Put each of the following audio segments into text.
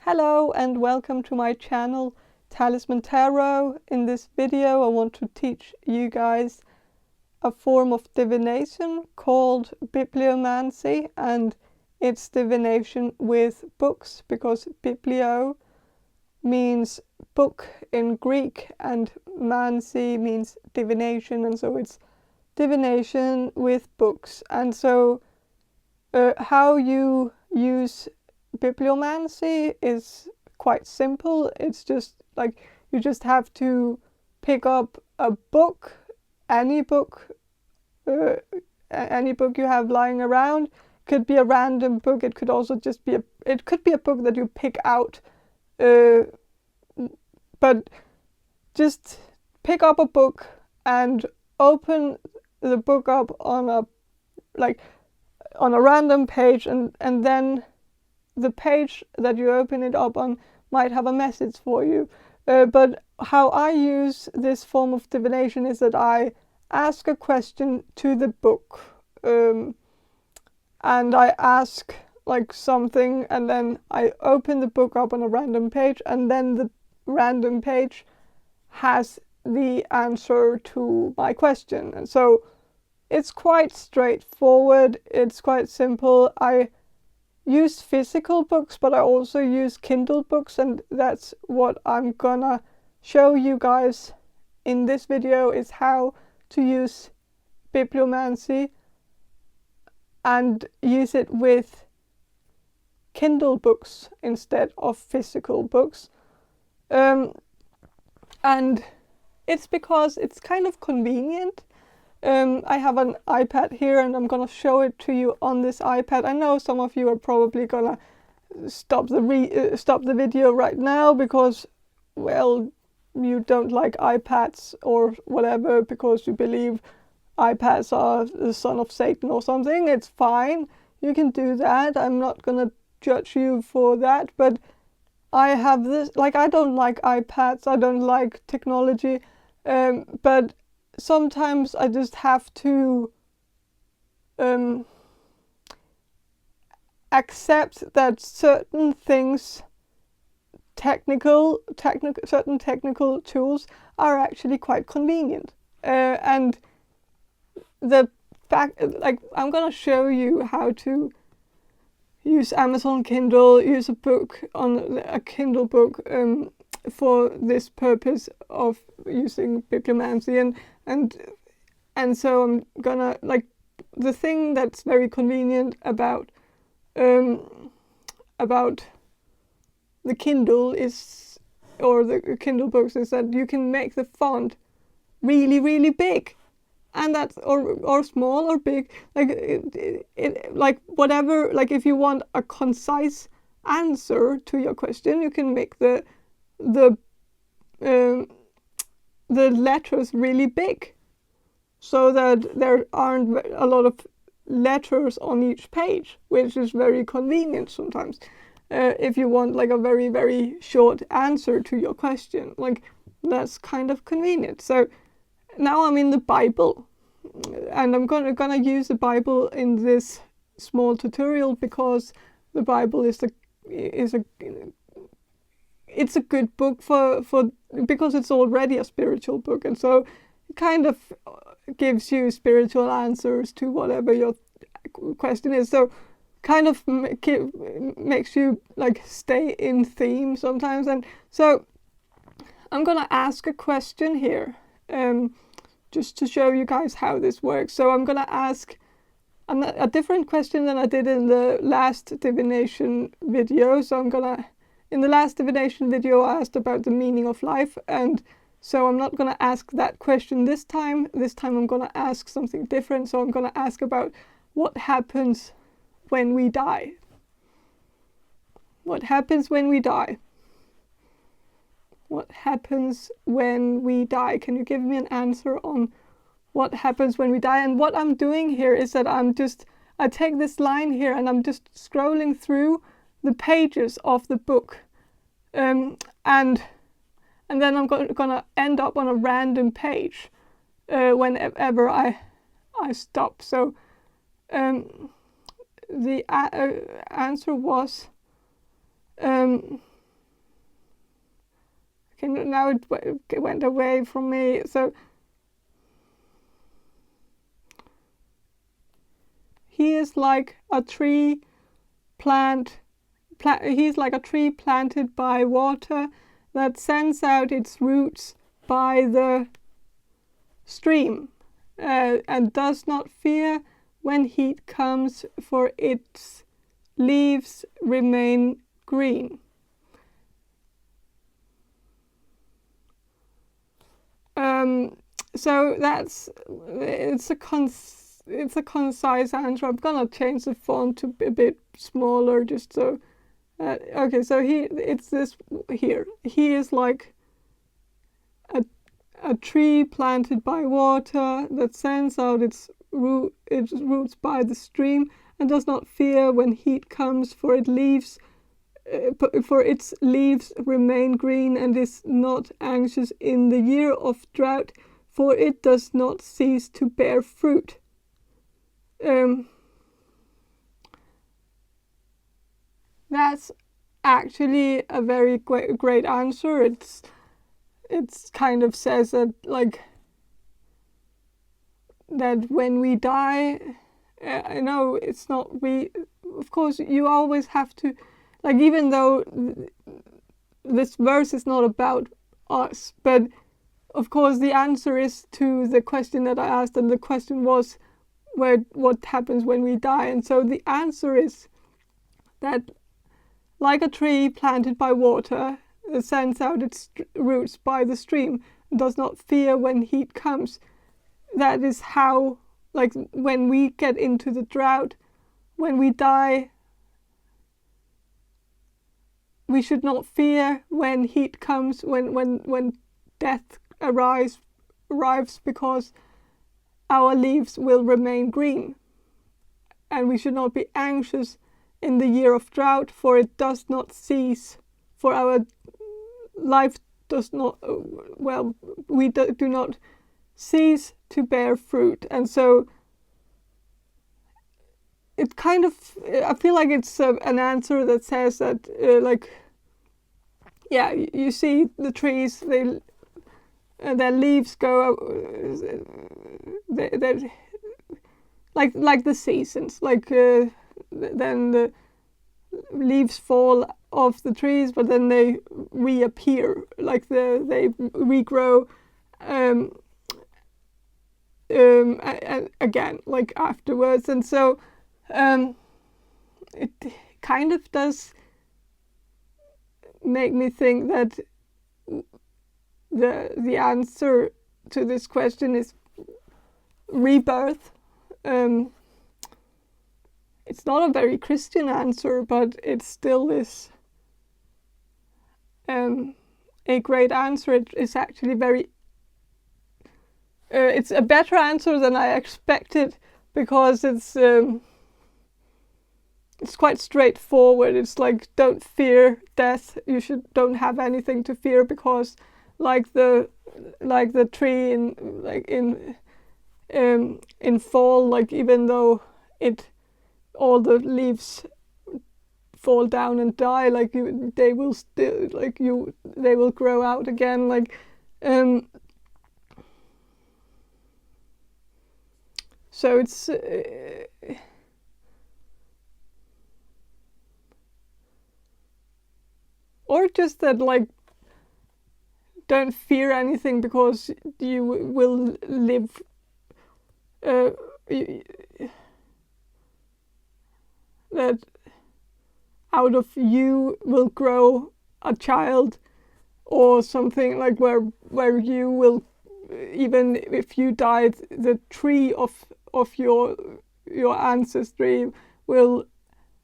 Hello and welcome to my channel Talisman Tarot. In this video I want to teach you guys a form of divination called Bibliomancy, and it's divination with books because biblio means book in Greek and mancy means divination, and so it's divination with books. And so how you use bibliomancy is quite simple. It's just like you just have to pick up a book, any book you have lying around. It could be a random book. It could also just be it could be a book that you pick out, but just pick up a book and open the book up on a random page, and then the page that you open it up on might have a message for you. But how I use this form of divination is that I ask a question to the book, and I ask like something, and then I open the book up on a random page, and then the random page has the answer to my question. And so it's quite straightforward, it's quite simple. I use physical books, but I also use Kindle books, and that's what I'm gonna show you guys in this video, is how to use bibliomancy and use it with Kindle books instead of physical books. And it's because it's kind of convenient. I have an iPad here and I'm gonna show it to you on this iPad. I know some of you are probably gonna stop the video right now because, well, you don't like iPads or whatever, because you believe iPads are the son of Satan or something. It's fine, you can do that. I'm not gonna judge you for that, but I have this, like, I don't like iPads, I don't like technology, but sometimes I just have to accept that certain things, certain technical tools are actually quite convenient. And the fact, like, I'm gonna show you how to use Amazon Kindle, use a book on a Kindle book for this purpose of using bibliomancy, and so I'm gonna, like, the thing that's very convenient about the Kindle is, or the Kindle books, is that you can make the font really, really big, and that's or small or big, like like whatever. Like if you want a concise answer to your question, you can make the letters really big, so that there aren't a lot of letters on each page, which is very convenient sometimes. If you want like a very, very short answer to your question, like, that's kind of convenient. So now I'm in the Bible, and I'm gonna use the Bible in this small tutorial because the Bible is it's a good book for because it's already a spiritual book, and so it kind of gives you spiritual answers to whatever your question is. So kind of makes you like stay in theme sometimes. And so I'm gonna ask a question here, just to show you guys how this works. So I'm gonna ask a different question than I did in the last divination video. So in the last divination video I asked about the meaning of life, and so I'm not gonna ask that question this time. This time I'm gonna ask something different. So I'm gonna ask about what happens when we die. What happens when we die? What happens when we die? Can you give me an answer on what happens when we die? And what I'm doing here is that I take this line here and I'm just scrolling through the pages of the book, and then I'm gonna end up on a random page whenever I stop. So the answer was now it went away from me. So he is like a tree he's like a tree planted by water that sends out its roots by the stream, and does not fear when heat comes, for its leaves remain green. So it's a concise answer. I'm gonna change the font to a bit smaller, just so. Okay, so it's this here. He is like a tree planted by water that sends out its roots by the stream, and does not fear when heat comes, for its leaves remain green, and is not anxious in the year of drought, for it does not cease to bear fruit. That's actually a very great answer. It's kind of says that, like, that when we die, I know it's not of course you always have to, like, even though this verse is not about us, but of course the answer is to the question that I asked, and the question was what happens when we die. And so the answer is that, like a tree planted by water that sends out its roots by the stream and does not fear when heat comes, that is how, like, when we get into the drought, when we die, we should not fear when heat comes, when death arrives, because our leaves will remain green. And we should not be anxious in the year of drought, for it does not cease, for our life does not, we do not cease to bear fruit. And so it kind of, I feel like it's an answer that says that, you see the trees, their leaves go, they like the seasons, then the leaves fall off the trees, but then they reappear, like they regrow again, like afterwards. And so it kind of does make me think that the answer to this question is rebirth. It's not a very Christian answer, but it still is a great answer. It is actually very it's a better answer than I expected, because it's quite straightforward. It's like, don't fear death. You don't have anything to fear, because like the tree in fall, like, even though all the leaves fall down and die, like they will still, they will grow out again, so it's or just that, like, don't fear anything, because you will live that out of you will grow a child, or something, like where you will, even if you died, the tree of your ancestry will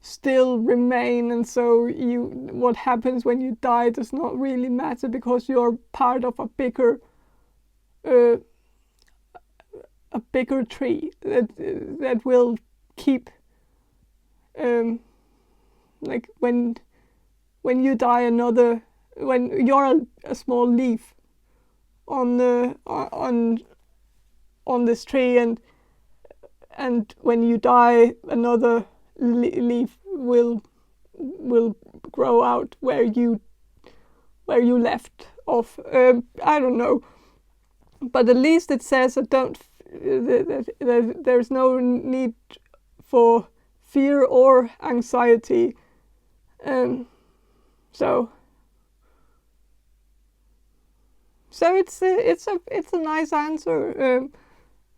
still remain. And so what happens when you die does not really matter, because you're part of a bigger tree that will keep, like when you die, when you're a small leaf on this tree, and when you die, another leaf will grow out where you left of. I don't know, but at least it says that there's no need for fear or anxiety. So it's a nice answer.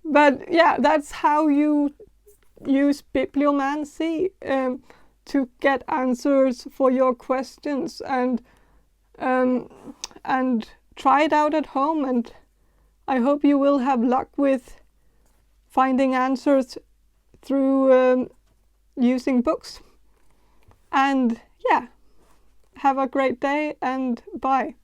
But yeah, that's how you use bibliomancy to get answers for your questions, and try it out at home, and I hope you will have luck with finding answers through using books. And yeah, have a great day, and bye.